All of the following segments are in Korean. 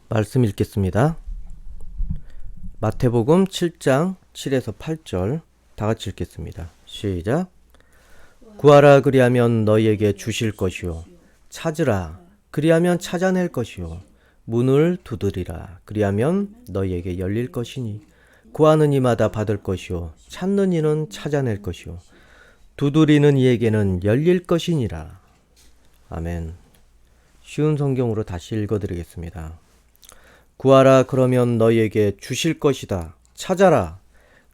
말씀 읽겠습니다. 마태복음 7장 7에서 8절 다 같이 읽겠습니다. 시작. 구하라 그리하면 너희에게 주실 것이요 찾으라 그리하면 찾아낼 것이요 문을 두드리라 그리하면 너희에게 열릴 것이니 구하는 이마다 받을 것이요 찾는 이는 찾아낼 것이요 두드리는 이에게는 열릴 것이니라. 아멘. 쉬운 성경으로 다시 읽어드리겠습니다. 구하라 그러면 너희에게 주실 것이다. 찾아라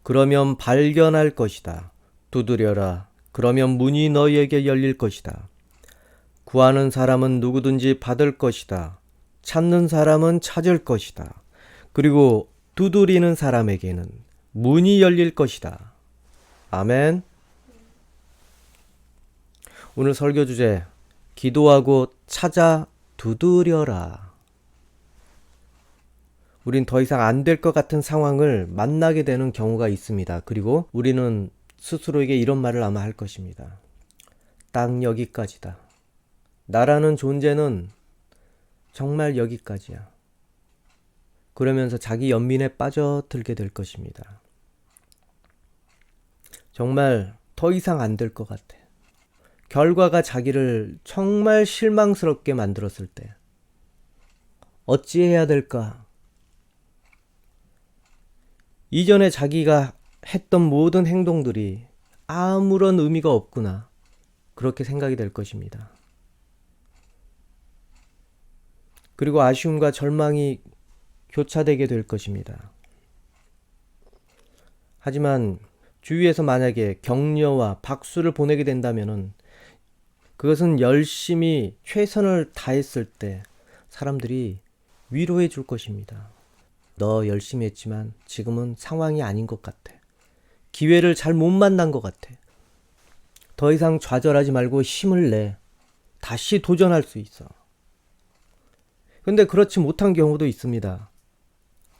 그러면 발견할 것이다. 두드려라 그러면 문이 너희에게 열릴 것이다. 구하는 사람은 누구든지 받을 것이다. 찾는 사람은 찾을 것이다. 그리고 두드리는 사람에게는 문이 열릴 것이다. 아멘. 오늘 설교 주제 기도하고 찾아 두드려라. 우린 더 이상 안 될 것 같은 상황을 만나게 되는 경우가 있습니다. 그리고 우리는 스스로에게 이런 말을 아마 할 것입니다. 딱 여기까지다. 나라는 존재는 정말 여기까지야. 그러면서 자기 연민에 빠져들게 될 것입니다. 정말 더 이상 안 될 것 같아. 결과가 자기를 정말 실망스럽게 만들었을 때 어찌해야 될까? 이전에 자기가 했던 모든 행동들이 아무런 의미가 없구나. 그렇게 생각이 될 것입니다. 그리고 아쉬움과 절망이 교차되게 될 것입니다. 하지만 주위에서 만약에 격려와 박수를 보내게 된다면은 그것은 열심히 최선을 다했을 때 사람들이 위로해 줄 것입니다. 너 열심히 했지만 지금은 상황이 아닌 것 같아. 기회를 잘 못 만난 것 같아. 더 이상 좌절하지 말고 힘을 내. 다시 도전할 수 있어. 근데 그렇지 못한 경우도 있습니다.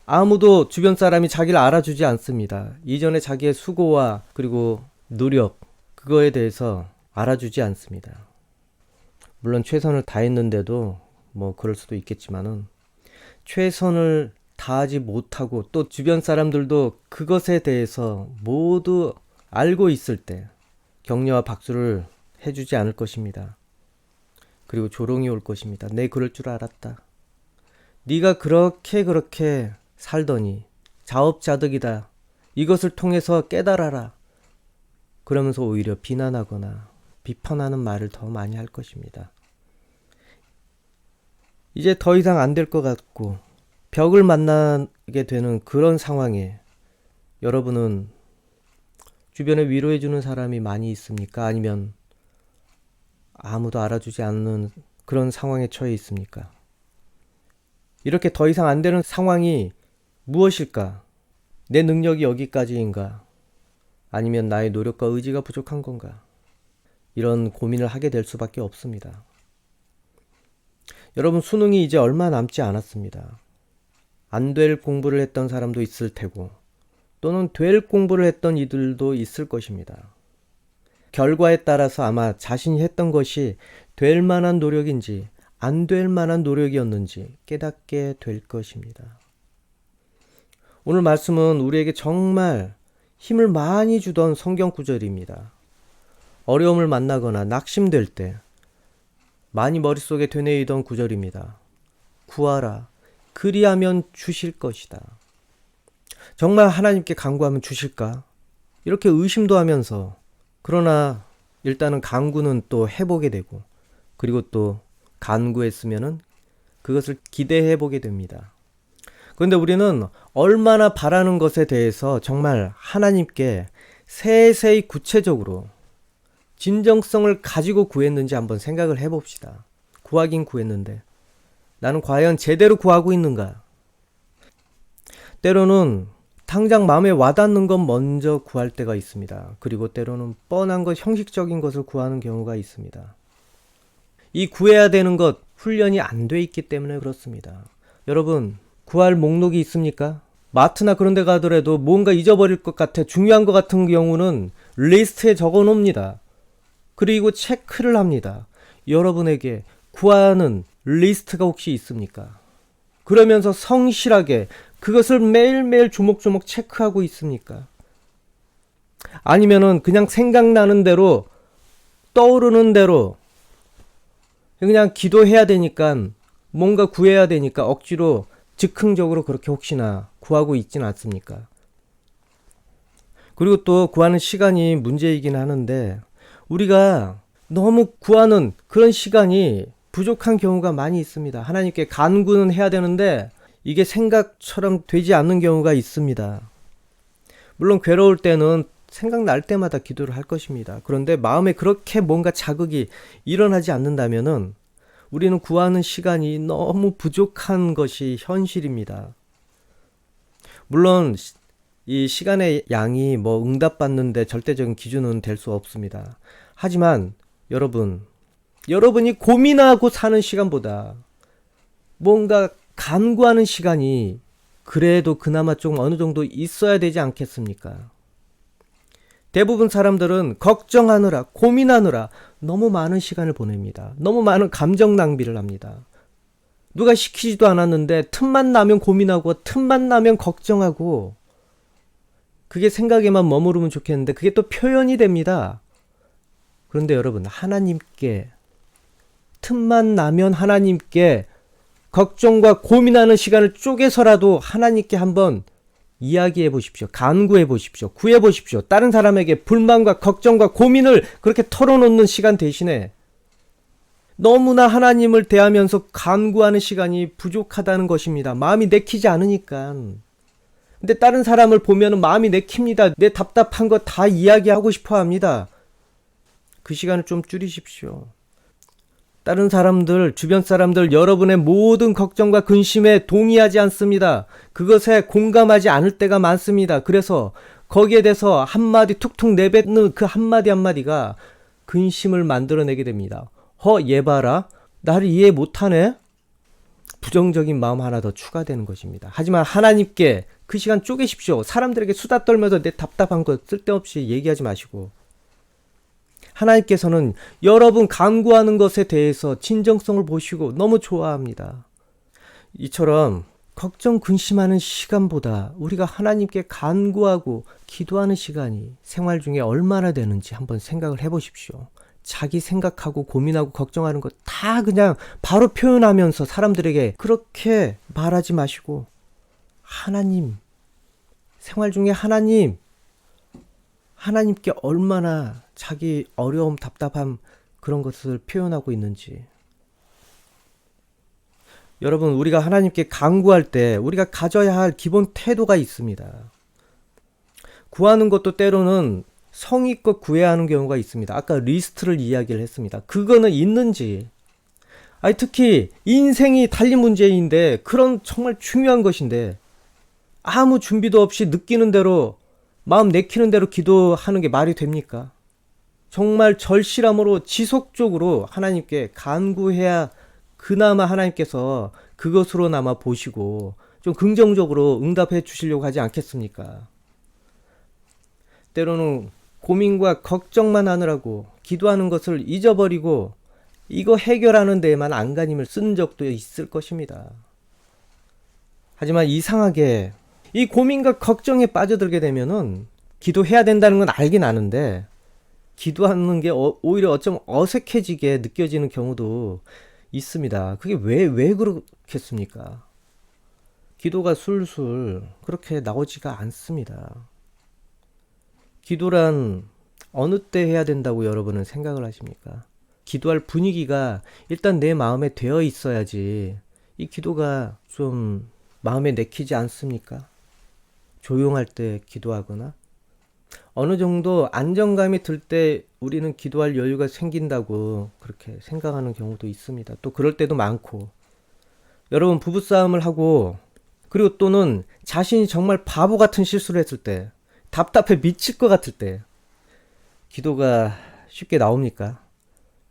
아무도 주변 사람이 자기를 알아주지 않습니다. 이전에 자기의 수고와 그리고 노력, 그거에 대해서 알아주지 않습니다. 물론 최선을 다했는데도 뭐 그럴 수도 있겠지만은 최선을 다하지 못하고 또 주변 사람들도 그것에 대해서 모두 알고 있을 때 격려와 박수를 해주지 않을 것입니다. 그리고 조롱이 올 것입니다. 내 그럴 줄 알았다. 네가 그렇게 살더니 자업자득이다. 이것을 통해서 깨달아라. 그러면서 오히려 비난하거나 비판하는 말을 더 많이 할 것입니다. 이제 더 이상 안 될 것 같고 벽을 만나게 되는 그런 상황에 여러분은 주변에 위로해주는 사람이 많이 있습니까? 아니면 아무도 알아주지 않는 그런 상황에 처해 있습니까? 이렇게 더 이상 안 되는 상황이 무엇일까? 내 능력이 여기까지인가? 아니면 나의 노력과 의지가 부족한 건가? 이런 고민을 하게 될 수밖에 없습니다. 여러분, 수능이 이제 얼마 남지 않았습니다. 안 될 공부를 했던 사람도 있을 테고 또는 될 공부를 했던 이들도 있을 것입니다. 결과에 따라서 아마 자신이 했던 것이 될 만한 노력인지 안 될 만한 노력이었는지 깨닫게 될 것입니다. 오늘 말씀은 우리에게 정말 힘을 많이 주던 성경 구절입니다. 어려움을 만나거나 낙심될 때 많이 머릿속에 되뇌이던 구절입니다. 구하라. 그리하면 주실 것이다. 정말 하나님께 간구하면 주실까? 이렇게 의심도 하면서 그러나 일단은 간구는 또 해보게 되고 그리고 또 간구했으면은 그것을 기대해보게 됩니다. 그런데 우리는 얼마나 바라는 것에 대해서 정말 하나님께 세세히 구체적으로 진정성을 가지고 구했는지 한번 생각을 해봅시다. 구하긴 구했는데 나는 과연 제대로 구하고 있는가? 때로는 당장 마음에 와닿는 것 먼저 구할 때가 있습니다. 그리고 때로는 뻔한 것, 형식적인 것을 구하는 경우가 있습니다. 이 구해야 되는 것 훈련이 안 돼 있기 때문에 그렇습니다. 여러분, 구할 목록이 있습니까? 마트나 그런 데 가더라도 뭔가 잊어버릴 것 같아 중요한 것 같은 경우는 리스트에 적어 놓습니다. 그리고 체크를 합니다. 여러분에게 구하는 리스트가 혹시 있습니까? 그러면서 성실하게 그것을 매일매일 조목조목 체크하고 있습니까? 아니면은 그냥 생각나는 대로, 떠오르는 대로 그냥 기도해야 되니까, 뭔가 구해야 되니까 억지로 즉흥적으로 그렇게 혹시나 구하고 있진 않습니까? 그리고 또 구하는 시간이 문제이긴 하는데, 우리가 너무 구하는 그런 시간이 부족한 경우가 많이 있습니다. 하나님께 간구는 해야 되는데 이게 생각처럼 되지 않는 경우가 있습니다. 물론 괴로울 때는 생각날 때마다 기도를 할 것입니다. 그런데 마음에 그렇게 뭔가 자극이 일어나지 않는다면은 우리는 구하는 시간이 너무 부족한 것이 현실입니다. 물론 이 시간의 양이 뭐 응답받는데 절대적인 기준은 될 수 없습니다. 하지만 여러분이 고민하고 사는 시간보다 뭔가 간구하는 시간이 그래도 그나마 좀 어느 정도 있어야 되지 않겠습니까? 대부분 사람들은 걱정하느라, 고민하느라 너무 많은 시간을 보냅니다. 너무 많은 감정 낭비를 합니다. 누가 시키지도 않았는데 틈만 나면 고민하고 틈만 나면 걱정하고, 그게 생각에만 머무르면 좋겠는데 그게 또 표현이 됩니다. 그런데 여러분, 하나님께 틈만 나면 하나님께 걱정과 고민하는 시간을 쪼개서라도 하나님께 한번 이야기해 보십시오. 간구해 보십시오. 구해 보십시오. 다른 사람에게 불만과 걱정과 고민을 그렇게 털어놓는 시간 대신에 너무나 하나님을 대하면서 간구하는 시간이 부족하다는 것입니다. 마음이 내키지 않으니까. 근데 다른 사람을 보면 마음이 내킵니다. 내 답답한 거 다 이야기하고 싶어 합니다. 그 시간을 좀 줄이십시오. 다른 사람들, 주변 사람들, 여러분의 모든 걱정과 근심에 동의하지 않습니다. 그것에 공감하지 않을 때가 많습니다. 그래서 거기에 대해서 한마디 툭툭 내뱉는 그 한마디 한마디가 근심을 만들어내게 됩니다. 얘 봐라. 나를 이해 못하네? 부정적인 마음 하나 더 추가되는 것입니다. 하지만 하나님께 그 시간 쪼개십시오. 사람들에게 수다 떨면서 내 답답한 것 쓸데없이 얘기하지 마시고, 하나님께서는 여러분 간구하는 것에 대해서 진정성을 보시고 너무 좋아합니다. 이처럼 걱정 근심하는 시간보다 우리가 하나님께 간구하고 기도하는 시간이 생활 중에 얼마나 되는지 한번 생각을 해보십시오. 자기 생각하고 고민하고 걱정하는 것 다 그냥 바로 표현하면서 사람들에게 그렇게 말하지 마시고, 하나님, 생활 중에 하나님께 얼마나 자기 어려움, 답답함 그런 것을 표현하고 있는지. 여러분, 우리가 하나님께 간구할 때 우리가 가져야 할 기본 태도가 있습니다. 구하는 것도 때로는 성의껏 구해야 하는 경우가 있습니다. 아까 리스트를 이야기를 했습니다. 그거는 있는지. 특히 인생이 달린 문제인데, 그런 정말 중요한 것인데 아무 준비도 없이 느끼는 대로, 마음 내키는 대로 기도하는 게 말이 됩니까? 정말 절실함으로 지속적으로 하나님께 간구해야 그나마 하나님께서 그것으로나마 보시고 좀 긍정적으로 응답해 주시려고 하지 않겠습니까? 때로는 고민과 걱정만 하느라고 기도하는 것을 잊어버리고 이거 해결하는 데에만 안간힘을 쓴 적도 있을 것입니다. 하지만 이상하게 이 고민과 걱정에 빠져들게 되면은 기도해야 된다는 건 알긴 아는데 기도하는 게 오히려 어쩜 어색해지게 느껴지는 경우도 있습니다. 그게 왜 그렇겠습니까? 기도가 술술 그렇게 나오지가 않습니다. 기도란 어느 때 해야 된다고 여러분은 생각을 하십니까? 기도할 분위기가 일단 내 마음에 되어 있어야지 이 기도가 좀 마음에 내키지 않습니까? 조용할 때 기도하거나 어느 정도 안정감이 들 때 우리는 기도할 여유가 생긴다고 그렇게 생각하는 경우도 있습니다. 또 그럴 때도 많고, 여러분 부부싸움을 하고 그리고 또는 자신이 정말 바보 같은 실수를 했을 때, 답답해 미칠 것 같을 때 기도가 쉽게 나옵니까?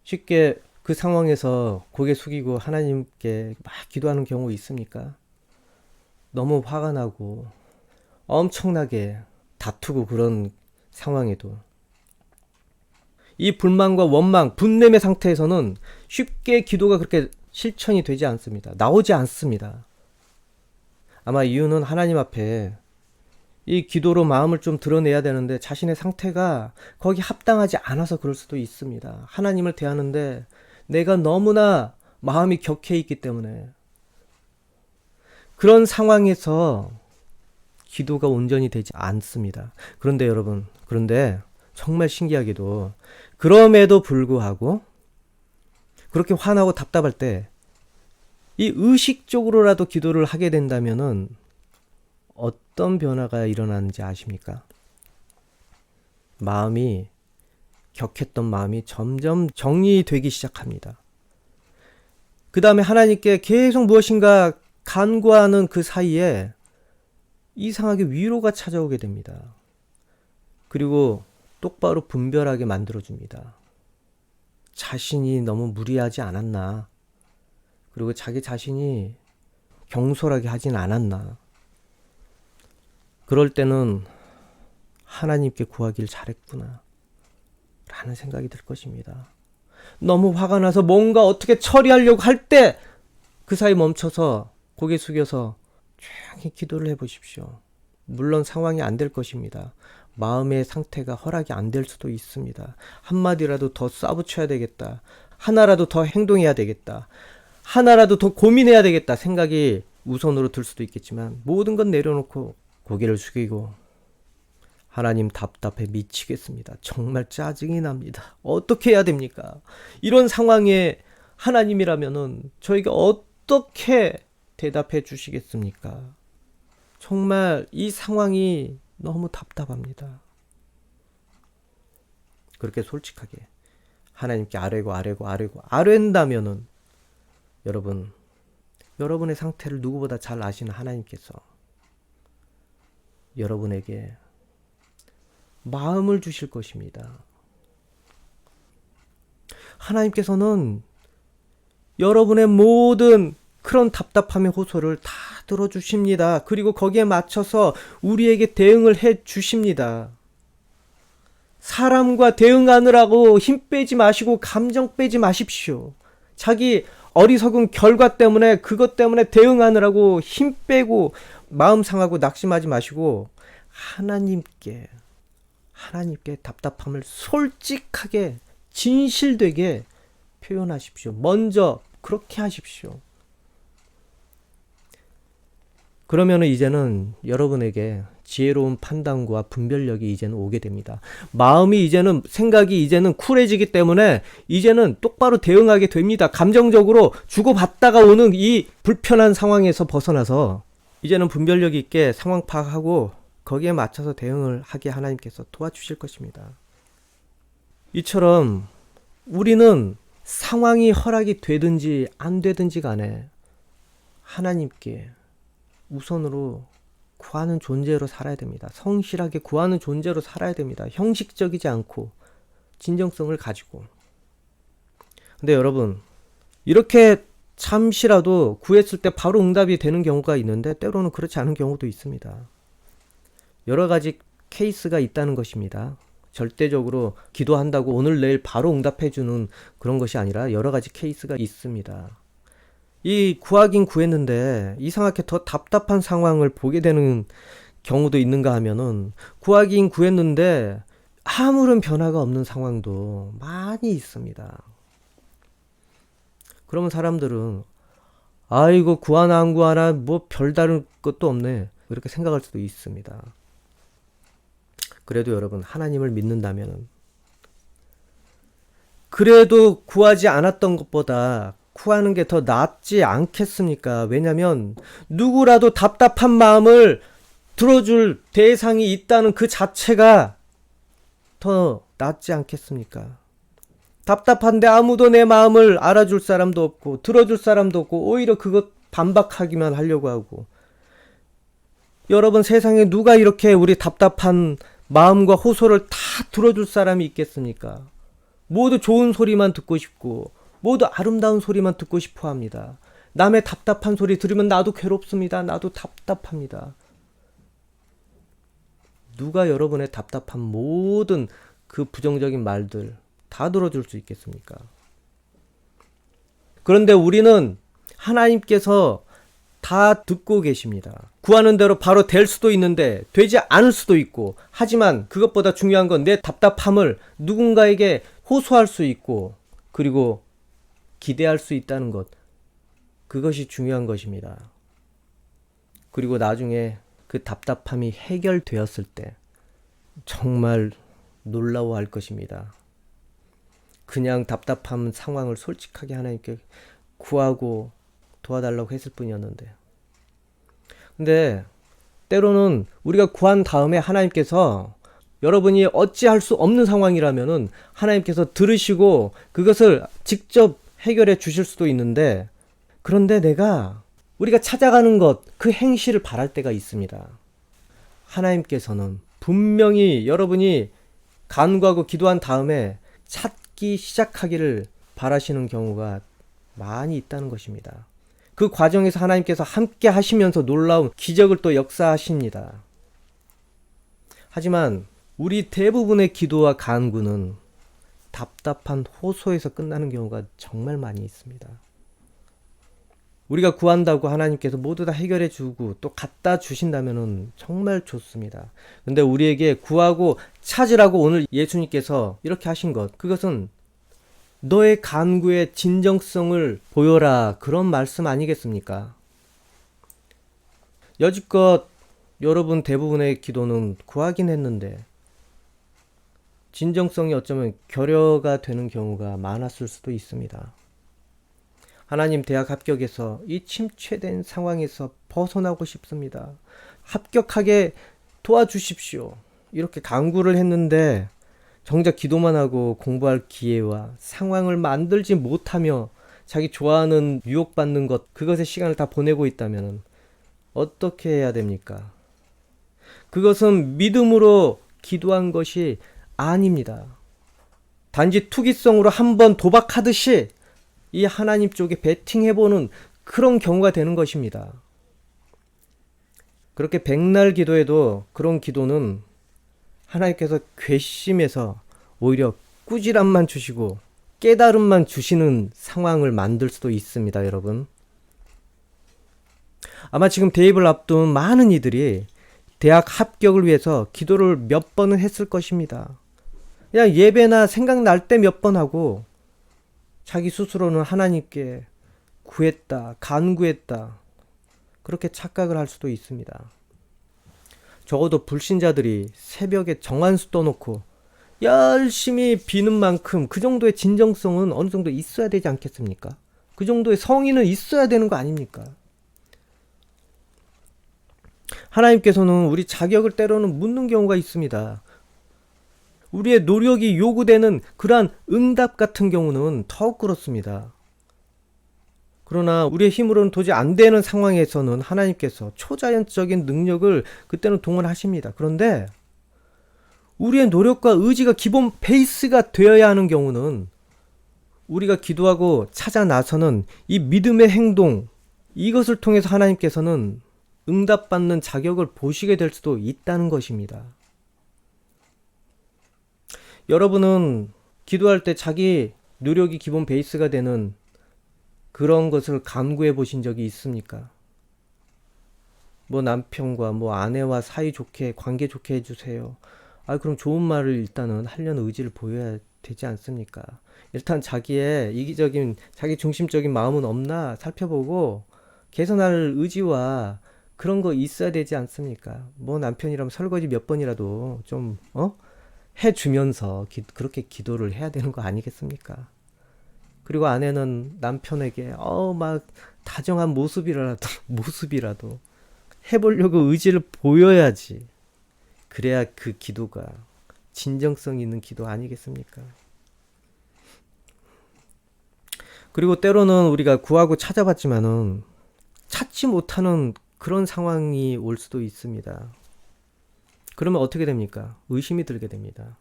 쉽게 그 상황에서 고개 숙이고 하나님께 막 기도하는 경우 있습니까? 너무 화가 나고 엄청나게 다투고 그런 상황에도 이 불만과 원망, 분냄의 상태에서는 쉽게 기도가 그렇게 실천이 되지 않습니다. 나오지 않습니다. 아마 이유는 하나님 앞에 이 기도로 마음을 좀 드러내야 되는데 자신의 상태가 거기 합당하지 않아서 그럴 수도 있습니다. 하나님을 대하는데 내가 너무나 마음이 격해 있기 때문에 그런 상황에서 기도가 온전히 되지 않습니다. 그런데 여러분, 그런데 정말 신기하게도 그럼에도 불구하고 그렇게 화나고 답답할 때 이 의식적으로라도 기도를 하게 된다면은 어떤 변화가 일어나는지 아십니까? 마음이 격했던 마음이 점점 정리되기 시작합니다. 그 다음에 하나님께 계속 무엇인가 간구하는 그 사이에 이상하게 위로가 찾아오게 됩니다. 그리고 똑바로 분별하게 만들어줍니다. 자신이 너무 무리하지 않았나? 그리고 자기 자신이 경솔하게 하진 않았나? 그럴 때는 하나님께 구하길 잘했구나 라는 생각이 들 것입니다. 너무 화가 나서 뭔가 어떻게 처리하려고 할 때 그 사이 멈춰서 고개 숙여서 조용히 기도를 해보십시오. 물론 상황이 안 될 것입니다. 마음의 상태가 허락이 안 될 수도 있습니다. 한마디라도 더 쏴붙여야 되겠다. 하나라도 더 행동해야 되겠다. 하나라도 더 고민해야 되겠다 생각이 우선으로 들 수도 있겠지만 모든 건 내려놓고 고개를 숙이고 하나님 답답해 미치겠습니다. 정말 짜증이 납니다. 어떻게 해야 됩니까? 이런 상황에 하나님이라면은 저에게 어떻게 대답해 주시겠습니까? 정말 이 상황이 너무 답답합니다. 그렇게 솔직하게 하나님께 아뢰다면은 여러분, 여러분의 상태를 누구보다 잘 아시는 하나님께서 여러분에게 마음을 주실 것입니다. 하나님께서는 여러분의 모든 그런 답답함의 호소를 다 들어주십니다. 그리고 거기에 맞춰서 우리에게 대응을 해 주십니다. 사람과 대응하느라고 힘 빼지 마시고 감정 빼지 마십시오. 자기 어리석은 결과 때문에 그것 때문에 대응하느라고 힘 빼고 마음 상하고 낙심하지 마시고 하나님께 답답함을 솔직하게 진실되게 표현하십시오. 먼저 그렇게 하십시오. 그러면 이제는 여러분에게 지혜로운 판단과 분별력이 이제는 오게 됩니다. 마음이 생각이 이제는 쿨해지기 때문에 이제는 똑바로 대응하게 됩니다. 감정적으로 주고받다가 오는 이 불편한 상황에서 벗어나서 이제는 분별력 있게 상황 파악하고 거기에 맞춰서 대응을 하게 하나님께서 도와주실 것입니다. 이처럼 우리는 상황이 허락이 되든지 안 되든지 간에 하나님께 우선으로 구하는 존재로 살아야 됩니다. 성실하게 구하는 존재로 살아야 됩니다. 형식적이지 않고 진정성을 가지고. 근데 여러분, 이렇게 잠시라도 구했을 때 바로 응답이 되는 경우가 있는데 때로는 그렇지 않은 경우도 있습니다. 여러 가지 케이스가 있다는 것입니다. 절대적으로 기도한다고 오늘 내일 바로 응답해주는 그런 것이 아니라 여러 가지 케이스가 있습니다. 이 구하긴 구했는데 이상하게 더 답답한 상황을 보게 되는 경우도 있는가 하면은 구하긴 구했는데 아무런 변화가 없는 상황도 많이 있습니다. 그러면 사람들은 아이고 구하나 안 구하나 뭐 별다른 것도 없네 이렇게 생각할 수도 있습니다. 그래도 여러분 하나님을 믿는다면은 그래도 구하지 않았던 것보다 구하는 게 더 낫지 않겠습니까? 왜냐면 누구라도 답답한 마음을 들어줄 대상이 있다는 그 자체가 더 낫지 않겠습니까? 답답한데 아무도 내 마음을 알아줄 사람도 없고 들어줄 사람도 없고 오히려 그것 반박하기만 하려고 하고 여러분 세상에 누가 이렇게 우리 답답한 마음과 호소를 다 들어줄 사람이 있겠습니까? 모두 좋은 소리만 듣고 싶고 모두 아름다운 소리만 듣고 싶어 합니다. 남의 답답한 소리 들으면 나도 괴롭습니다. 나도 답답합니다. 누가 여러분의 답답한 모든 그 부정적인 말들 다 들어줄 수 있겠습니까? 그런데 우리는 하나님께서 다 듣고 계십니다. 구하는 대로 바로 될 수도 있는데 되지 않을 수도 있고, 하지만 그것보다 중요한 건 내 답답함을 누군가에게 호소할 수 있고, 그리고 기대할 수 있다는 것, 그것이 중요한 것입니다. 그리고 나중에 그 답답함이 해결되었을 때 정말 놀라워할 것입니다. 그냥 답답한 상황을 솔직하게 하나님께 구하고 도와달라고 했을 뿐이었는데, 근데 때로는 우리가 구한 다음에 하나님께서, 여러분이 어찌할 수 없는 상황이라면은 하나님께서 들으시고 그것을 직접 해결해 주실 수도 있는데, 그런데 우리가 찾아가는 것, 그 행실을 바랄 때가 있습니다. 하나님께서는 분명히 여러분이 간구하고 기도한 다음에 찾기 시작하기를 바라시는 경우가 많이 있다는 것입니다. 그 과정에서 하나님께서 함께 하시면서 놀라운 기적을 또 역사하십니다. 하지만 우리 대부분의 기도와 간구는 답답한 호소에서 끝나는 경우가 정말 많이 있습니다. 우리가 구한다고 하나님께서 모두 다 해결해 주고 또 갖다 주신다면 정말 좋습니다. 근데 우리에게 구하고 찾으라고 오늘 예수님께서 이렇게 하신 것, 그것은 너의 간구의 진정성을 보여라, 그런 말씀 아니겠습니까? 여지껏 여러분 대부분의 기도는 구하긴 했는데 진정성이 어쩌면 결여가 되는 경우가 많았을 수도 있습니다. 하나님, 대학 합격해서 이 침체된 상황에서 벗어나고 싶습니다. 합격하게 도와주십시오. 이렇게 간구를 했는데 정작 기도만 하고 공부할 기회와 상황을 만들지 못하며 자기 좋아하는 유혹받는 것, 그것에 시간을 다 보내고 있다면 어떻게 해야 됩니까? 그것은 믿음으로 기도한 것이 아닙니다. 단지 투기성으로 한번 도박하듯이 이 하나님 쪽에 베팅해보는 그런 경우가 되는 것입니다. 그렇게 백날 기도해도 그런 기도는 하나님께서 괘씸해서 오히려 꾸지람만 주시고 깨달음만 주시는 상황을 만들 수도 있습니다, 여러분. 아마 지금 대입을 앞둔 많은 이들이 대학 합격을 위해서 기도를 몇 번은 했을 것입니다. 그냥 예배나 생각날 때 몇 번 하고 자기 스스로는 하나님께 구했다, 간구했다, 그렇게 착각을 할 수도 있습니다. 적어도 불신자들이 새벽에 정한수 떠놓고 열심히 비는 만큼 그 정도의 진정성은 어느 정도 있어야 되지 않겠습니까? 그 정도의 성의는 있어야 되는 거 아닙니까? 하나님께서는 우리 자격을 때로는 묻는 경우가 있습니다. 우리의 노력이 요구되는 그러한 응답 같은 경우는 더욱 그렇습니다. 그러나 우리의 힘으로는 도저히 안 되는 상황에서는 하나님께서 초자연적인 능력을 그때는 동원하십니다. 그런데 우리의 노력과 의지가 기본 베이스가 되어야 하는 경우는 우리가 기도하고 찾아 나서는 이 믿음의 행동, 이것을 통해서 하나님께서는 응답받는 자격을 보시게 될 수도 있다는 것입니다. 여러분은 기도할 때 자기 노력이 기본 베이스가 되는 그런 것을 간구해 보신 적이 있습니까? 뭐 남편과 뭐 아내와 사이 좋게, 관계 좋게 해주세요. 그럼 좋은 말을 일단은 하려는 의지를 보여야 되지 않습니까? 일단 자기의 이기적인, 자기 중심적인 마음은 없나 살펴보고 개선할 의지와 그런 거 있어야 되지 않습니까? 뭐 남편이라면 설거지 몇 번이라도 좀 해주면서 그렇게 기도를 해야 되는 거 아니겠습니까? 그리고 아내는 남편에게 막 다정한 모습이라도 해보려고 의지를 보여야지. 그래야 그 기도가 진정성 있는 기도 아니겠습니까? 그리고 때로는 우리가 구하고 찾아봤지만은 찾지 못하는 그런 상황이 올 수도 있습니다. 그러면 어떻게 됩니까? 의심이 들게 됩니다.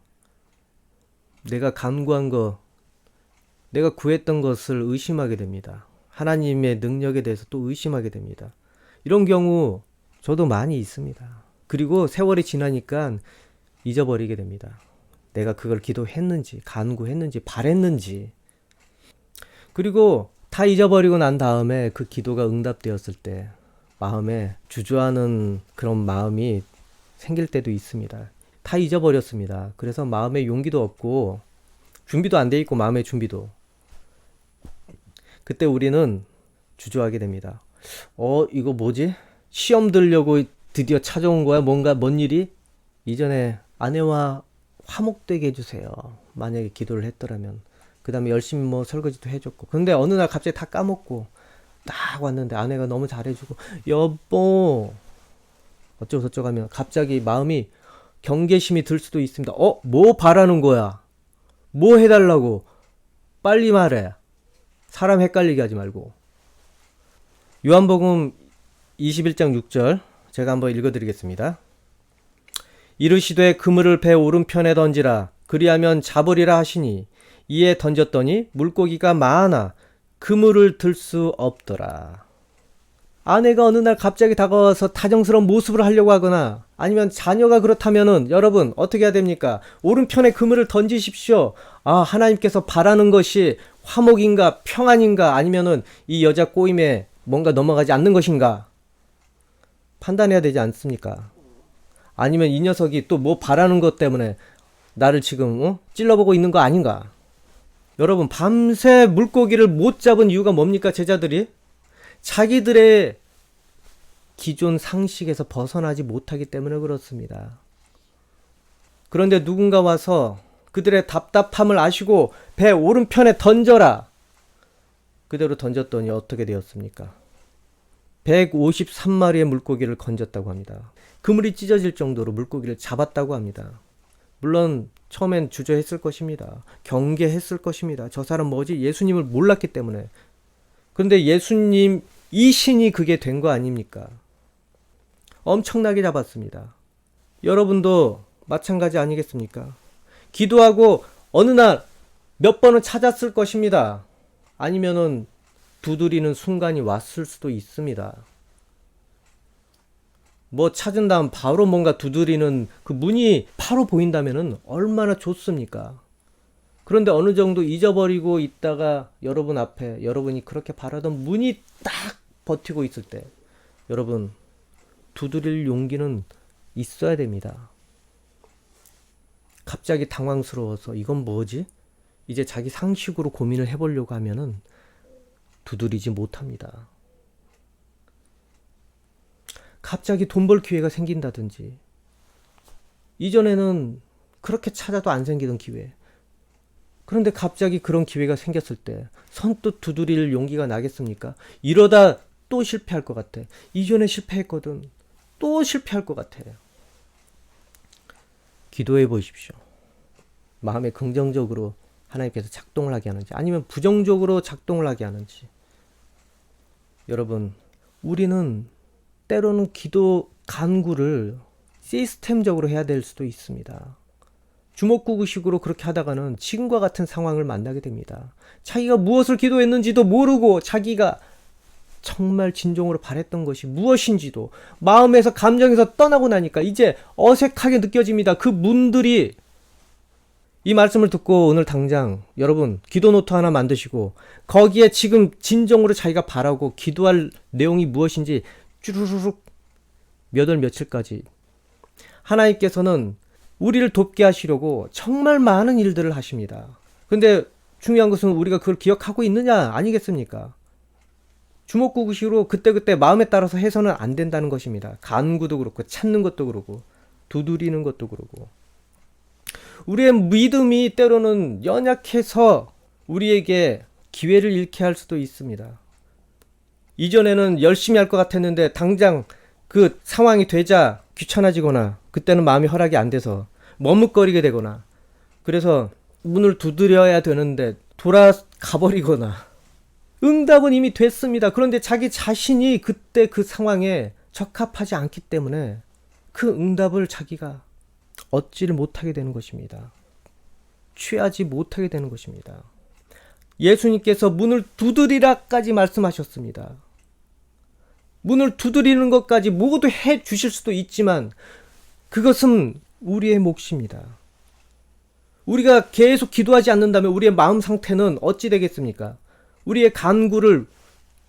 내가 간구한 거, 내가 구했던 것을 의심하게 됩니다. 하나님의 능력에 대해서 또 의심하게 됩니다. 이런 경우 저도 많이 있습니다. 그리고 세월이 지나니까 잊어버리게 됩니다. 내가 그걸 기도했는지, 간구했는지, 바랬는지. 그리고 다 잊어버리고 난 다음에 그 기도가 응답되었을 때 마음에 주저하는 그런 마음이 생길 때도 있습니다. 다 잊어버렸습니다. 그래서 마음에 용기도 없고 준비도 안 돼 있고 마음의 준비도. 그때 우리는 주저하게 됩니다. 이거 뭐지? 시험 들려고 드디어 찾아온 거야? 뭔 일이? 이전에 아내와 화목되게 해주세요. 만약에 기도를 했더라면. 그 다음에 열심히 뭐 설거지도 해줬고. 근데 어느 날 갑자기 다 까먹고 딱 왔는데 아내가 너무 잘해주고 여보 어쩌고 저쩌고 하면 갑자기 마음이 경계심이 들 수도 있습니다. 뭐 바라는 거야? 뭐 해달라고? 빨리 말해. 사람 헷갈리게 하지 말고. 요한복음 21장 6절 제가 한번 읽어드리겠습니다. 이르시되 그물을 배 오른편에 던지라 그리하면 잡으리라 하시니 이에 던졌더니 물고기가 많아 그물을 들 수 없더라. 아내가 어느 날 갑자기 다가와서 다정스러운 모습을 하려고 하거나 아니면 자녀가 그렇다면은 여러분 어떻게 해야 됩니까? 오른편에 그물을 던지십시오. 하나님께서 바라는 것이 화목인가 평안인가 아니면은 이 여자 꼬임에 뭔가 넘어가지 않는 것인가 판단해야 되지 않습니까? 아니면 이 녀석이 또 뭐 바라는 것 때문에 나를 지금 찔러보고 있는 거 아닌가? 여러분 밤새 물고기를 못 잡은 이유가 뭡니까? 제자들이 자기들의 기존 상식에서 벗어나지 못하기 때문에 그렇습니다. 그런데 누군가 와서 그들의 답답함을 아시고 배 오른편에 던져라. 그대로 던졌더니 어떻게 되었습니까? 153마리의 물고기를 건졌다고 합니다. 그물이 찢어질 정도로 물고기를 잡았다고 합니다. 물론 처음엔 주저했을 것입니다. 경계했을 것입니다. 저 사람 뭐지? 예수님을 몰랐기 때문에. 그런데 예수님 이 신이 그게 된 거 아닙니까? 엄청나게 잡았습니다. 여러분도 마찬가지 아니겠습니까? 기도하고 어느 날 몇 번은 찾았을 것입니다. 아니면은 두드리는 순간이 왔을 수도 있습니다. 뭐 찾은 다음 바로 뭔가 두드리는 그 문이 바로 보인다면은 얼마나 좋습니까? 그런데 어느 정도 잊어버리고 있다가 여러분 앞에 여러분이 그렇게 바라던 문이 딱 버티고 있을 때 여러분 두드릴 용기는 있어야 됩니다. 갑자기 당황스러워서 이건 뭐지? 이제 자기 상식으로 고민을 해보려고 하면은 두드리지 못합니다. 갑자기 돈 벌 기회가 생긴다든지 이전에는 그렇게 찾아도 안 생기던 기회. 그런데 갑자기 그런 기회가 생겼을 때 선뜻 두드릴 용기가 나겠습니까? 이러다 또 실패할 것 같아. 이전에 실패했거든. 또 실패할 것 같아. 기도해 보십시오. 마음에 긍정적으로 하나님께서 작동을 하게 하는지 아니면 부정적으로 작동을 하게 하는지. 여러분 우리는 때로는 기도 간구를 시스템적으로 해야 될 수도 있습니다. 주먹구구식으로 그렇게 하다가는 지금과 같은 상황을 만나게 됩니다. 자기가 무엇을 기도했는지도 모르고 자기가 정말 진정으로 바랬던 것이 무엇인지도 마음에서 감정에서 떠나고 나니까 이제 어색하게 느껴집니다. 그 문들이. 이 말씀을 듣고 오늘 당장 여러분 기도 노트 하나 만드시고 거기에 지금 진정으로 자기가 바라고 기도할 내용이 무엇인지 쭈루루룩 몇 월 며칠까지 하나님께서는 우리를 돕게 하시려고 정말 많은 일들을 하십니다. 근데 중요한 것은 우리가 그걸 기억하고 있느냐 아니겠습니까? 주먹구구식으로 그때그때 마음에 따라서 해서는 안 된다는 것입니다. 간구도 그렇고 찾는 것도 그렇고 두드리는 것도 그렇고 우리의 믿음이 때로는 연약해서 우리에게 기회를 잃게 할 수도 있습니다. 이전에는 열심히 할 것 같았는데 당장 그 상황이 되자 귀찮아지거나 그때는 마음이 허락이 안 돼서 머뭇거리게 되거나 그래서 문을 두드려야 되는데 돌아가 버리거나 응답은 이미 됐습니다. 그런데 자기 자신이 그때 그 상황에 적합하지 않기 때문에 그 응답을 자기가 얻지를 못하게 되는 것입니다. 취하지 못하게 되는 것입니다. 예수님께서 문을 두드리라까지 말씀하셨습니다. 문을 두드리는 것까지 모두 해 주실 수도 있지만 그것은 우리의 몫입니다. 우리가 계속 기도하지 않는다면 우리의 마음 상태는 어찌 되겠습니까? 우리의 간구를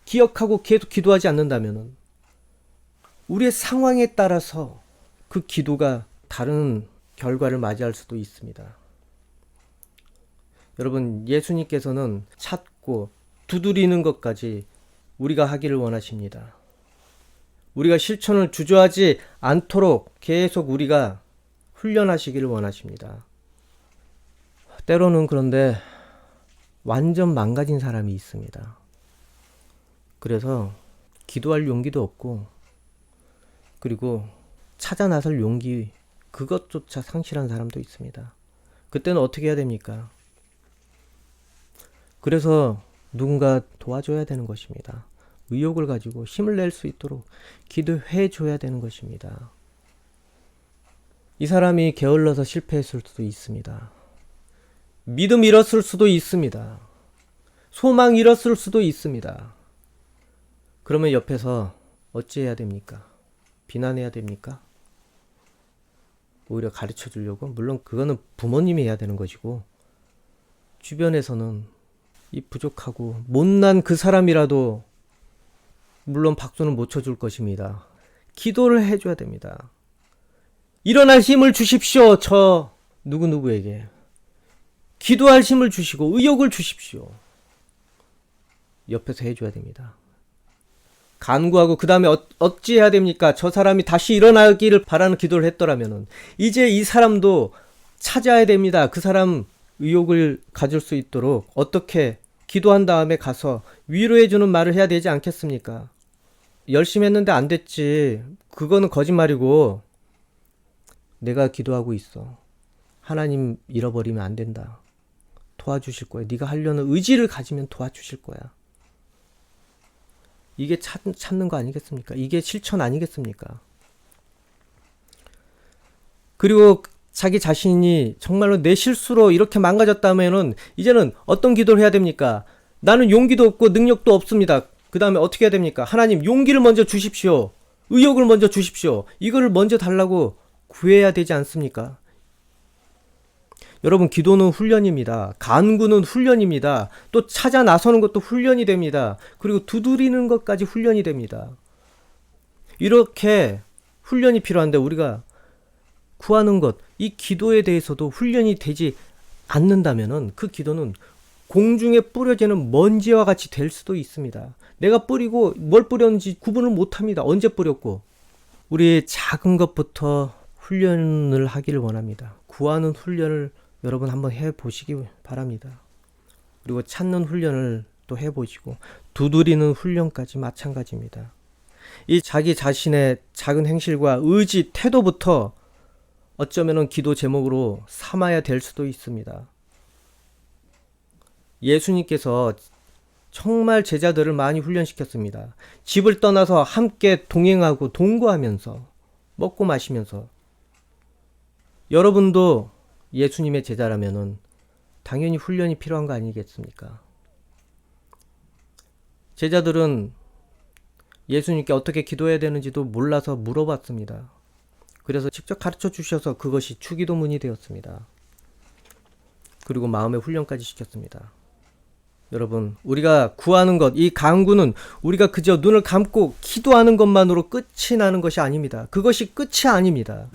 기억하고 계속 기도하지 않는다면 우리의 상황에 따라서 그 기도가 다른 결과를 맞이할 수도 있습니다. 여러분, 예수님께서는 찾고 두드리는 것까지 우리가 하기를 원하십니다. 우리가 실천을 주저하지 않도록 계속 우리가 훈련하시기를 원하십니다. 때로는 그런데 완전 망가진 사람이 있습니다. 그래서 기도할 용기도 없고, 그리고 찾아 나설 용기, 그것조차 상실한 사람도 있습니다. 그때는 어떻게 해야 됩니까? 그래서 누군가 도와줘야 되는 것입니다. 의욕을 가지고 힘을 낼 수 있도록 기도해 줘야 되는 것입니다. 이 사람이 게을러서 실패했을 수도 있습니다. 믿음 잃었을 수도 있습니다. 소망 잃었을 수도 있습니다. 그러면 옆에서 어찌해야 됩니까? 비난해야 됩니까? 오히려 가르쳐 주려고? 물론 그거는 부모님이 해야 되는 것이고, 주변에서는 이 부족하고 못난 그 사람이라도 물론 박수는 못 쳐줄 것입니다. 기도를 해줘야 됩니다. 일어날 힘을 주십시오. 저 누구누구에게 기도할 힘을 주시고 의욕을 주십시오. 옆에서 해줘야 됩니다. 간구하고 그 다음에 어찌해야 됩니까? 저 사람이 다시 일어나기를 바라는 기도를 했더라면은 이제 이 사람도 찾아야 됩니다. 그 사람 의욕을 가질 수 있도록 어떻게 기도한 다음에 가서 위로해주는 말을 해야 되지 않겠습니까? 열심히 했는데 안 됐지. 그거는 거짓말이고, 내가 기도하고 있어. 하나님 잃어버리면 안 된다. 도와주실 거야. 네가 하려는 의지를 가지면 도와주실 거야. 이게 찾는 거 아니겠습니까? 이게 실천 아니겠습니까? 그리고 자기 자신이 정말로 내 실수로 이렇게 망가졌다면은 이제는 어떤 기도를 해야 됩니까? 나는 용기도 없고 능력도 없습니다. 그 다음에 어떻게 해야 됩니까? 하나님, 용기를 먼저 주십시오. 의욕을 먼저 주십시오. 이거를 먼저 달라고 구해야 되지 않습니까? 여러분, 기도는 훈련입니다. 간구는 훈련입니다. 또 찾아 나서는 것도 훈련이 됩니다. 그리고 두드리는 것까지 훈련이 됩니다. 이렇게 훈련이 필요한데 우리가 구하는 것, 이 기도에 대해서도 훈련이 되지 않는다면은 그 기도는 공중에 뿌려지는 먼지와 같이 될 수도 있습니다. 내가 뿌리고 뭘 뿌렸는지 구분을 못합니다. 언제 뿌렸고. 우리 작은 것부터 훈련을 하기를 원합니다. 구하는 훈련을 여러분 한번 해보시기 바랍니다. 그리고 찾는 훈련을 또 해보시고, 두드리는 훈련까지 마찬가지입니다. 이 자기 자신의 작은 행실과 의지, 태도부터 어쩌면은 기도 제목으로 삼아야 될 수도 있습니다. 예수님께서 정말 제자들을 많이 훈련시켰습니다. 집을 떠나서 함께 동행하고 동거하면서 먹고 마시면서. 여러분도 예수님의 제자라면은 당연히 훈련이 필요한 거 아니겠습니까? 제자들은 예수님께 어떻게 기도해야 되는지도 몰라서 물어봤습니다. 그래서 직접 가르쳐 주셔서 그것이 주기도문이 되었습니다. 그리고 마음의 훈련까지 시켰습니다. 여러분, 우리가 구하는 것, 이 간구는 우리가 그저 눈을 감고 기도하는 것만으로 끝이 나는 것이 아닙니다. 그것이 끝이 아닙니다.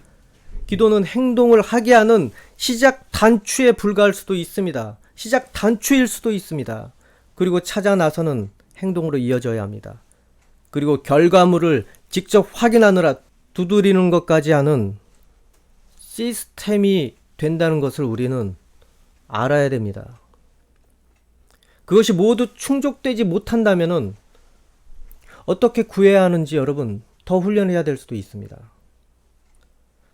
기도는 행동을 하게 하는 시작 단추에 불과할 수도 있습니다. 시작 단추일 수도 있습니다. 그리고 찾아 나서는 행동으로 이어져야 합니다. 그리고 결과물을 직접 확인하느라 두드리는 것까지 하는 시스템이 된다는 것을 우리는 알아야 됩니다. 그것이 모두 충족되지 못한다면은 어떻게 구해야 하는지 여러분 더 훈련해야 될 수도 있습니다.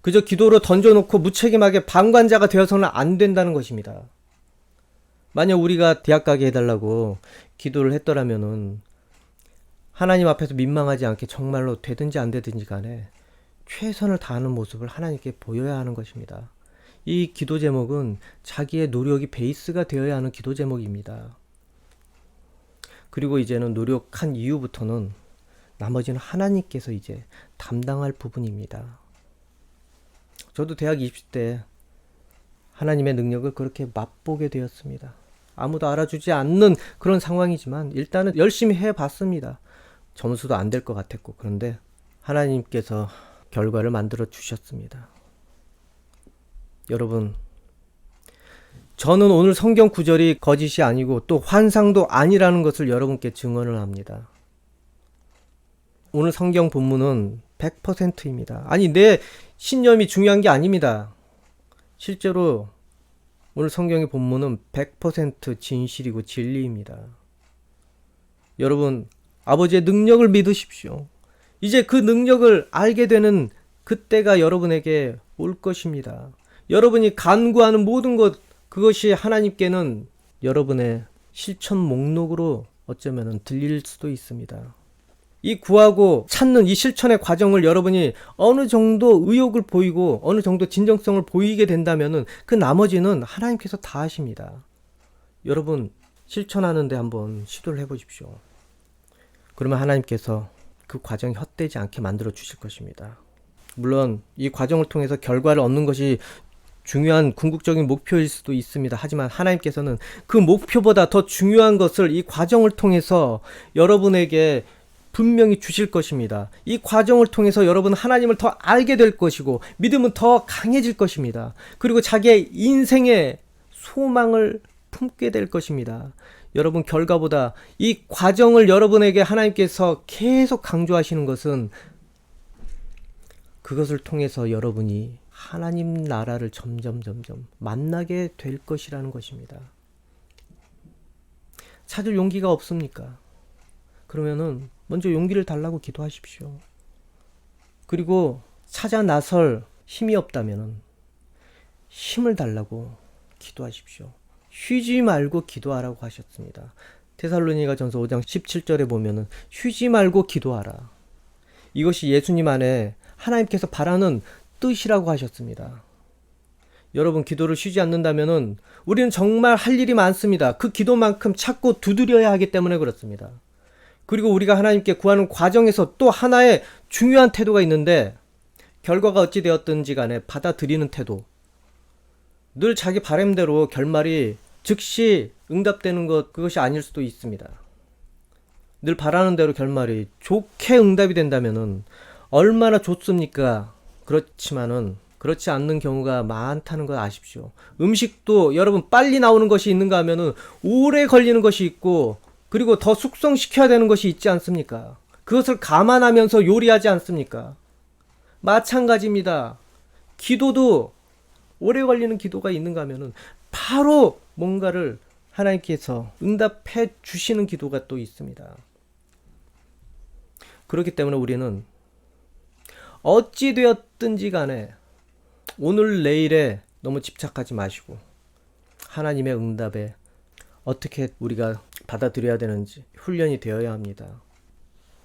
그저 기도로 던져놓고 무책임하게 방관자가 되어서는 안 된다는 것입니다. 만약 우리가 대학 가게 해달라고 기도를 했더라면은 하나님 앞에서 민망하지 않게 정말로 되든지 안 되든지 간에 최선을 다하는 모습을 하나님께 보여야 하는 것입니다. 이 기도 제목은 자기의 노력이 베이스가 되어야 하는 기도 제목입니다. 그리고 이제는 노력한 이후부터는 나머지는 하나님께서 이제 담당할 부분입니다. 저도 대학 20대 하나님의 능력을 그렇게 맛보게 되었습니다. 아무도 알아주지 않는 그런 상황이지만 일단은 열심히 해봤습니다. 점수도 안 될 것 같았고, 그런데 하나님께서 결과를 만들어 주셨습니다. 여러분, 저는 오늘 성경 구절이 거짓이 아니고 또 환상도 아니라는 것을 여러분께 증언을 합니다. 오늘 성경 본문은 100%입니다. 아니, 내 신념이 중요한 게 아닙니다. 실제로 오늘 성경의 본문은 100% 진실이고 진리입니다. 여러분, 아버지의 능력을 믿으십시오. 이제 그 능력을 알게 되는 그때가 여러분에게 올 것입니다. 여러분이 간구하는 모든 것, 그것이 하나님께는 여러분의 실천 목록으로 어쩌면 들릴 수도 있습니다. 이 구하고 찾는 이 실천의 과정을 여러분이 어느 정도 의욕을 보이고 어느 정도 진정성을 보이게 된다면 그 나머지는 하나님께서 다 하십니다. 여러분, 실천하는데 한번 시도를 해보십시오. 그러면 하나님께서 그 과정이 헛되지 않게 만들어 주실 것입니다. 물론 이 과정을 통해서 결과를 얻는 것이 중요한 궁극적인 목표일 수도 있습니다. 하지만 하나님께서는 그 목표보다 더 중요한 것을 이 과정을 통해서 여러분에게 분명히 주실 것입니다. 이 과정을 통해서 여러분 하나님을 더 알게 될 것이고 믿음은 더 강해질 것입니다. 그리고 자기의 인생의 소망을 품게 될 것입니다. 여러분, 결과보다 이 과정을 여러분에게 하나님께서 계속 강조하시는 것은 그것을 통해서 여러분이 하나님 나라를 점점 만나게 될 것이라는 것입니다. 찾을 용기가 없습니까? 그러면은 먼저 용기를 달라고 기도하십시오. 그리고 찾아 나설 힘이 없다면은 힘을 달라고 기도하십시오. 쉬지 말고 기도하라고 하셨습니다. 데살로니가전서 5장 17절에 보면은 쉬지 말고 기도하라. 이것이 예수님 안에 하나님께서 바라는 뜻이라고 하셨습니다. 여러분, 기도를 쉬지 않는다면은 우리는 정말 할 일이 많습니다. 그 기도만큼 찾고 두드려야 하기 때문에 그렇습니다. 그리고 우리가 하나님께 구하는 과정에서 또 하나의 중요한 태도가 있는데, 결과가 어찌 되었든지 간에 받아들이는 태도. 늘 자기 바람대로 결말이 즉시 응답되는 것, 그것이 아닐 수도 있습니다. 늘 바라는 대로 결말이 좋게 응답이 된다면은 얼마나 좋습니까? 그렇지만은 그렇지 않는 경우가 많다는 걸 아십시오. 음식도 여러분 빨리 나오는 것이 있는가 하면은 오래 걸리는 것이 있고, 그리고 더 숙성시켜야 되는 것이 있지 않습니까? 그것을 감안하면서 요리하지 않습니까? 마찬가지입니다. 기도도 오래 걸리는 기도가 있는가 하면은 바로 뭔가를 하나님께서 응답해 주시는 기도가 또 있습니다. 그렇기 때문에 우리는 어찌 되었든지 간에 오늘 내일에 너무 집착하지 마시고 하나님의 응답에 어떻게 우리가 받아들여야 되는지 훈련이 되어야 합니다.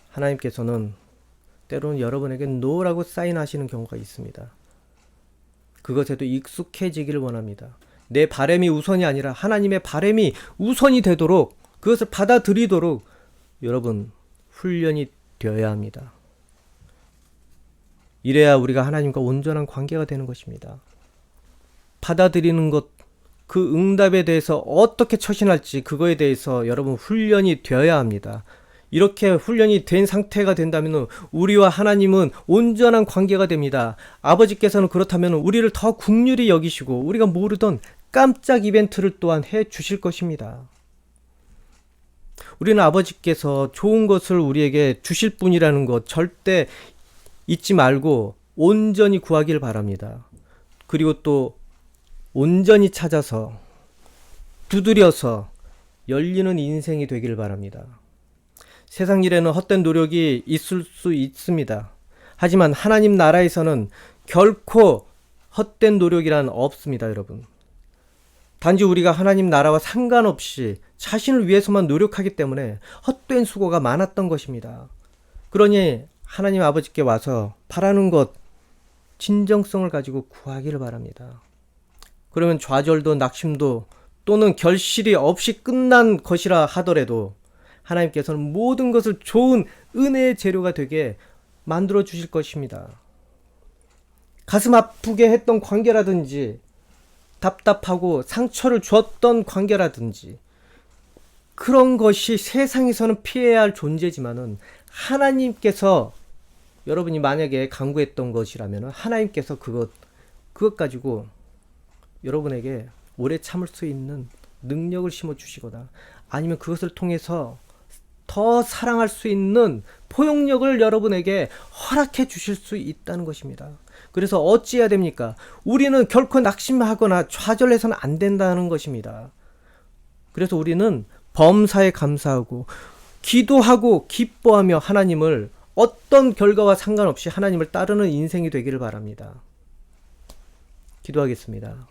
하나님께서는 때로는 여러분에게 노라고 사인하시는 경우가 있습니다. 그것에도 익숙해지기를 원합니다. 내 바람이 우선이 아니라 하나님의 바람이 우선이 되도록, 그것을 받아들이도록 여러분 훈련이 되어야 합니다. 이래야 우리가 하나님과 온전한 관계가 되는 것입니다. 받아들이는 것, 그 응답에 대해서 어떻게 처신할지 그거에 대해서 여러분 훈련이 되어야 합니다. 이렇게 훈련이 된 상태가 된다면 우리와 하나님은 온전한 관계가 됩니다. 아버지께서는 그렇다면 우리를 더 긍휼히 여기시고 우리가 모르던 깜짝 이벤트를 또한 해 주실 것입니다. 우리는 아버지께서 좋은 것을 우리에게 주실 분이라는 것 절대 잊지 말고 온전히 구하길 바랍니다. 그리고 또 온전히 찾아서 두드려서 열리는 인생이 되길 바랍니다. 세상 일에는 헛된 노력이 있을 수 있습니다. 하지만 하나님 나라에서는 결코 헛된 노력이란 없습니다, 여러분. 단지 우리가 하나님 나라와 상관없이 자신을 위해서만 노력하기 때문에 헛된 수고가 많았던 것입니다. 그러니 하나님 아버지께 와서 바라는 것, 진정성을 가지고 구하기를 바랍니다. 그러면 좌절도 낙심도 또는 결실이 없이 끝난 것이라 하더라도 하나님께서는 모든 것을 좋은 은혜의 재료가 되게 만들어 주실 것입니다. 가슴 아프게 했던 관계라든지 답답하고 상처를 주었던 관계라든지 그런 것이 세상에서는 피해야 할 존재지만은 하나님께서 여러분이 만약에 간구했던 것이라면 하나님께서 그것 가지고 여러분에게 오래 참을 수 있는 능력을 심어 주시거나 아니면 그것을 통해서 더 사랑할 수 있는 포용력을 여러분에게 허락해 주실 수 있다는 것입니다. 그래서 어찌해야 됩니까? 우리는 결코 낙심하거나 좌절해서는 안 된다는 것입니다. 그래서 우리는 범사에 감사하고 기도하고 기뻐하며 하나님을 어떤 결과와 상관없이 하나님을 따르는 인생이 되기를 바랍니다. 기도하겠습니다.